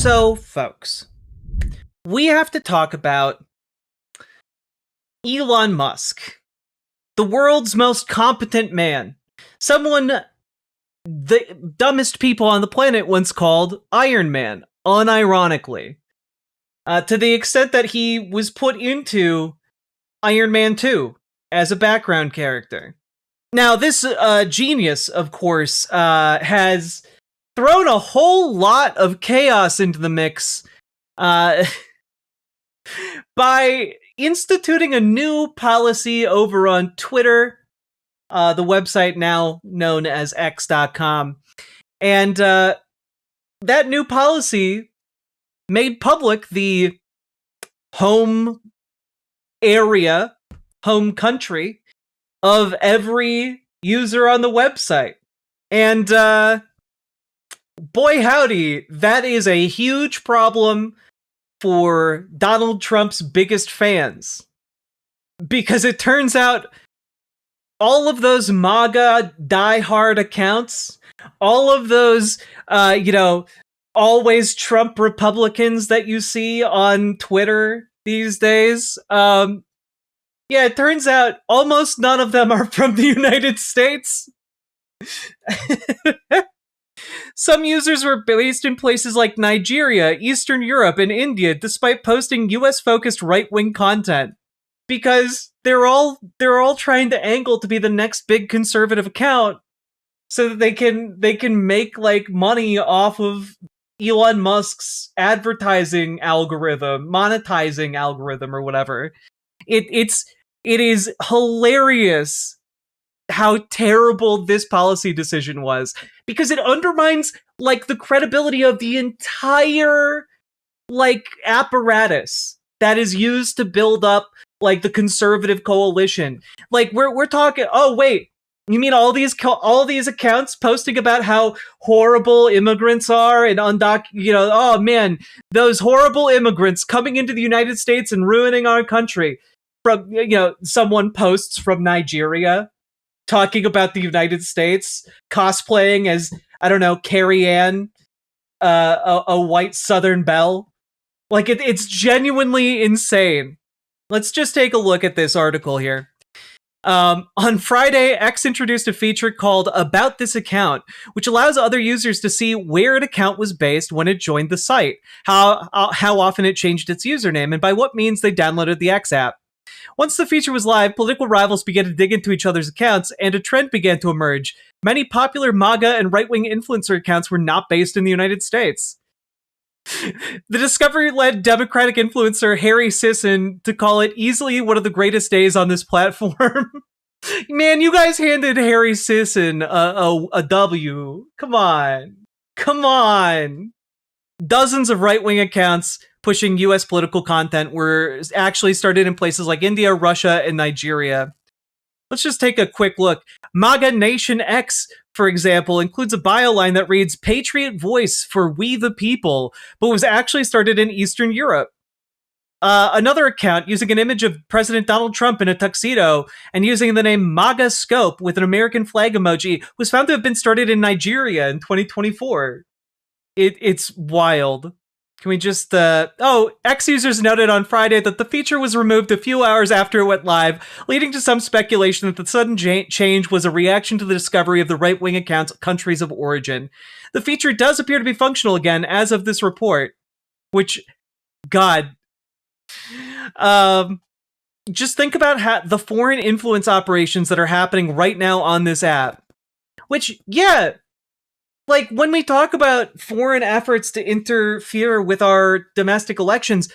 So, folks, we have to talk about Elon Musk, the world's most competent man. Someone the dumbest people on the planet once called Iron Man, unironically. To the extent that he was put into Iron Man 2 as a background character. Now, this genius, of course, has thrown a whole lot of chaos into the mix by instituting a new policy over on Twitter, the website now known as X.com. And that new policy made public the home area, home country of every user on the website. And boy howdy, that is a huge problem for Donald Trump's biggest fans. Because it turns out all of those MAGA diehard accounts, all of those, always Trump Republicans that you see on Twitter these days, it turns out almost none of them are from the United States. Some users were based in places like Nigeria, Eastern Europe, and India, despite posting US-focused right-wing content. Because they're all trying to angle to be the next big conservative account so that they can make like money off of Elon Musk's advertising algorithm, monetizing algorithm or whatever. It is hilarious how terrible this policy decision was, because it undermines like the credibility of the entire like apparatus that is used to build up like the conservative coalition. Like we're talking, oh wait, you mean all these accounts posting about how horrible immigrants are and oh man, those horrible immigrants coming into the United States and ruining our country. From someone posts from Nigeria talking about the United States, cosplaying as, I don't know, Carrie Ann, a white Southern belle. Like, it's genuinely insane. Let's just take a look at this article here. On Friday, X introduced a feature called About This Account, which allows other users to see where an account was based when it joined the site, how often it changed its username, and by what means they downloaded the X app. Once the feature was live, political rivals began to dig into each other's accounts, and a trend began to emerge. Many popular MAGA and right-wing influencer accounts were not based in the United States. The discovery led Democratic influencer Harry Sisson to call it easily one of the greatest days on this platform. Man, you guys handed Harry Sisson a W. Come on. Dozens of right-wing accounts pushing US political content were actually started in places like India, Russia, and Nigeria. Let's just take a quick look. MAGA Nation X, for example, includes a bio line that reads Patriot Voice for We the People, but was actually started in Eastern Europe. Another account using an image of President Donald Trump in a tuxedo and using the name MAGA Scope with an American flag emoji was found to have been started in Nigeria in 2024. It's wild. Can we just, X users noted on Friday that the feature was removed a few hours after it went live, leading to some speculation that the sudden change was a reaction to the discovery of the right-wing account's countries of origin. The feature does appear to be functional again as of this report, which, God, just think about the foreign influence operations that are happening right now on this app, which, yeah, like, when we talk about foreign efforts to interfere with our domestic elections,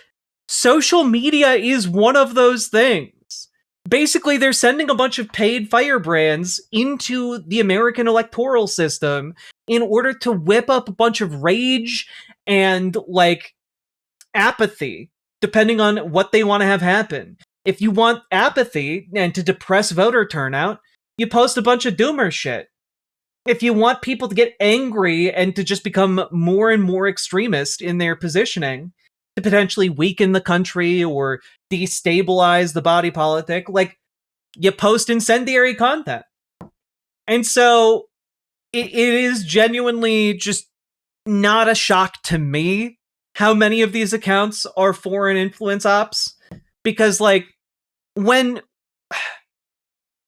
social media is one of those things. Basically, they're sending a bunch of paid firebrands into the American electoral system in order to whip up a bunch of rage and, like, apathy, depending on what they want to have happen. If you want apathy and to depress voter turnout, you post a bunch of doomer shit. If you want people to get angry and to just become more and more extremist in their positioning, to potentially weaken the country or destabilize the body politic, like, you post incendiary content. And so it is genuinely just not a shock to me how many of these accounts are foreign influence ops. Because, like, when,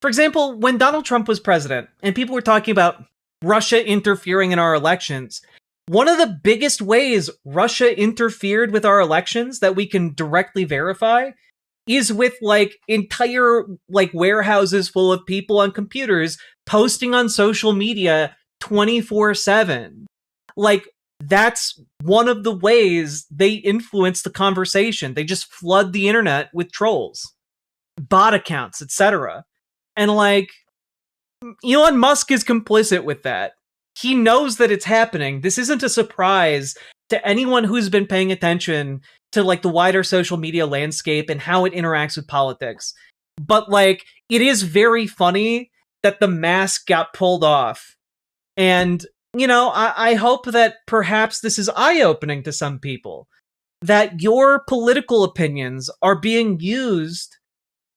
for example, when Donald Trump was president and people were talking about Russia interfering in our elections, one of the biggest ways Russia interfered with our elections that we can directly verify is with, like, entire, like, warehouses full of people on computers posting on social media 24/7. Like, that's one of the ways they influence the conversation. They just flood the internet with trolls, bot accounts, etc. And, like, Elon Musk is complicit with that. He knows that it's happening. This isn't a surprise to anyone who's been paying attention to, like, the wider social media landscape and how it interacts with politics. But, like, it is very funny that the mask got pulled off. And, you know, I hope that perhaps this is eye-opening to some people, that your political opinions are being used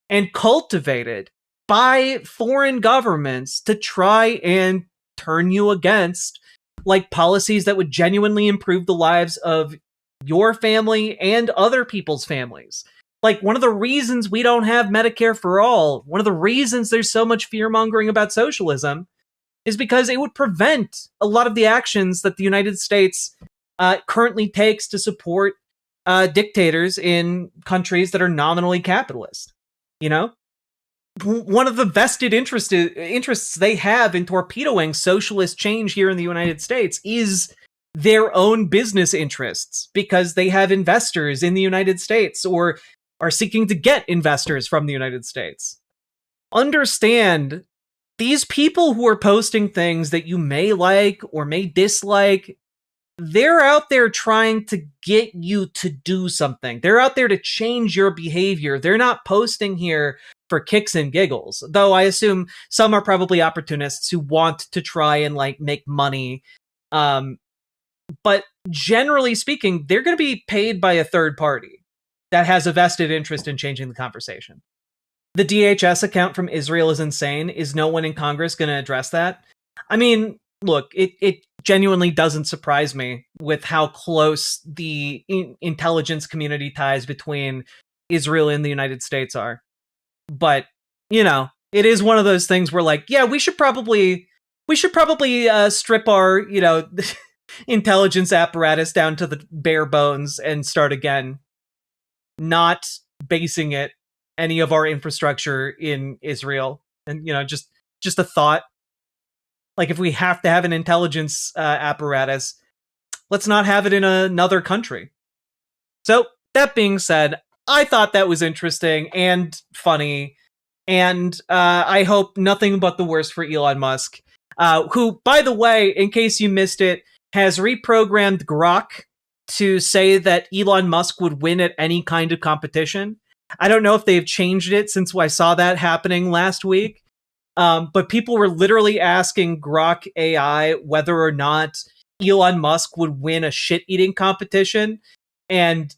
and cultivated by foreign governments to try and turn you against, like, policies that would genuinely improve the lives of your family and other people's families. Like, one of the reasons we don't have Medicare for all, one of the reasons there's so much fear-mongering about socialism, is because it would prevent a lot of the actions that the United States currently takes to support dictators in countries that are nominally capitalist. You know? One of the vested interests they have in torpedoing socialist change here in the United States is their own business interests, because they have investors in the United States or are seeking to get investors from the United States. Understand, these people who are posting things that you may like or may dislike, they're out there trying to get you to do something. They're out there to change your behavior. They're not posting here for kicks and giggles. Though I assume some are probably opportunists who want to try and, like, make money. But generally speaking, they're going to be paid by a third party that has a vested interest in changing the conversation. The DHS account from Israel is insane. Is no one in Congress going to address that? I mean, look, it genuinely doesn't surprise me with how close the intelligence community ties between Israel and the United States are. But, you know, it is one of those things where, like, yeah, we should probably strip our, you know, intelligence apparatus down to the bare bones and start again, not basing it any of our infrastructure in Israel. And, you know, just a thought. Like, if we have to have an intelligence apparatus, let's not have it in another country. So, that being said, I thought that was interesting and funny, and I hope nothing but the worst for Elon Musk, who, by the way, in case you missed it, has reprogrammed Grok to say that Elon Musk would win at any kind of competition. I don't know if they've changed it since I saw that happening last week, but people were literally asking Grok AI whether or not Elon Musk would win a shit-eating competition, and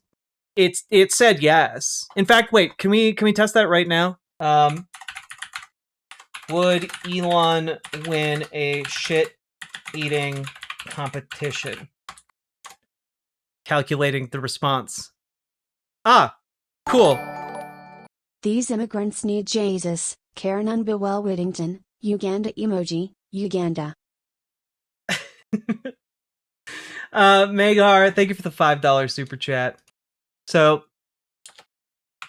it said yes. In fact, wait, can we test that right now? Would Elon win a shit-eating competition? Calculating the response. Ah, cool. These immigrants need Jesus. Karen Unbewell Whittington, Uganda emoji, Uganda. Megar, thank you for the $5 super chat. So,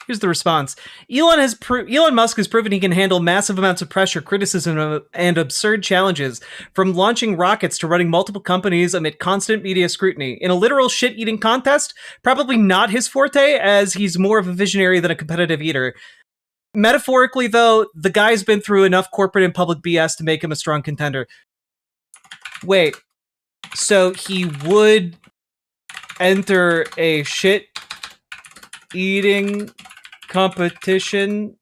here's the response. Elon Musk has proven he can handle massive amounts of pressure, criticism, and absurd challenges, from launching rockets to running multiple companies amid constant media scrutiny. In a literal shit-eating contest, probably not his forte, as he's more of a visionary than a competitive eater. Metaphorically, though, the guy's been through enough corporate and public BS to make him a strong contender. Wait, so he would enter a shit-eating competition?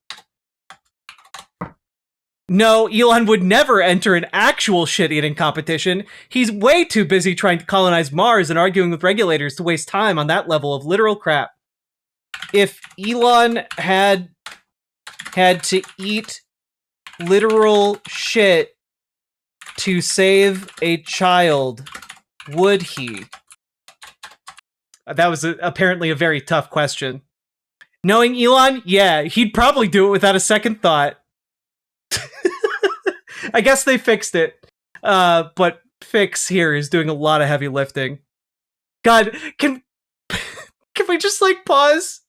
No, Elon would never enter an actual shit-eating competition. He's way too busy trying to colonize Mars and arguing with regulators to waste time on that level of literal crap. If Elon had to eat literal shit to save a child, would he? That was apparently a very tough question. Knowing Elon, yeah, he'd probably do it without a second thought. I guess they fixed it. But Fix here is doing a lot of heavy lifting. God, can we just pause?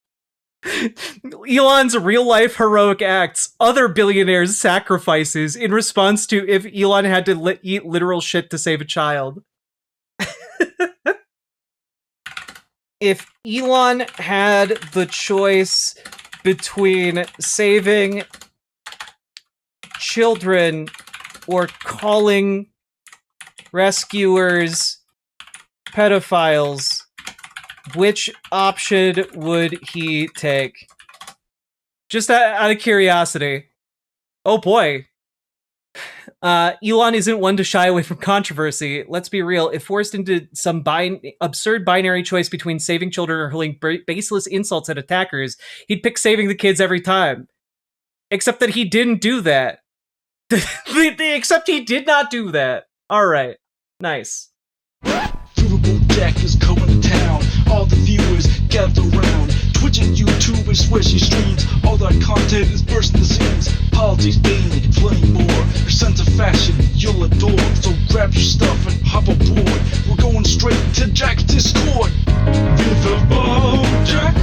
Elon's real-life heroic acts, other billionaires' sacrifices in response to if Elon had to eat literal shit to save a child. If Elon had the choice between saving children or calling rescuers pedophiles, which option would he take? Just out of curiosity. Oh boy. Elon isn't one to shy away from controversy. Let's be real. If forced into some absurd binary choice between saving children or hurling baseless insults at attackers, he'd pick saving the kids every time. Except that he didn't do that. Except he did not do that. Alright. Nice. Riverboat Jack is coming to town. All the viewers gather round. Twitch and YouTube is where she streams. All that content is bursting the seams. Politics, gaming, plenty more. Her sense of fashion you'll adore. So grab your stuff and hop aboard. We're going straight to Jack's Discord. Riverboat Jack.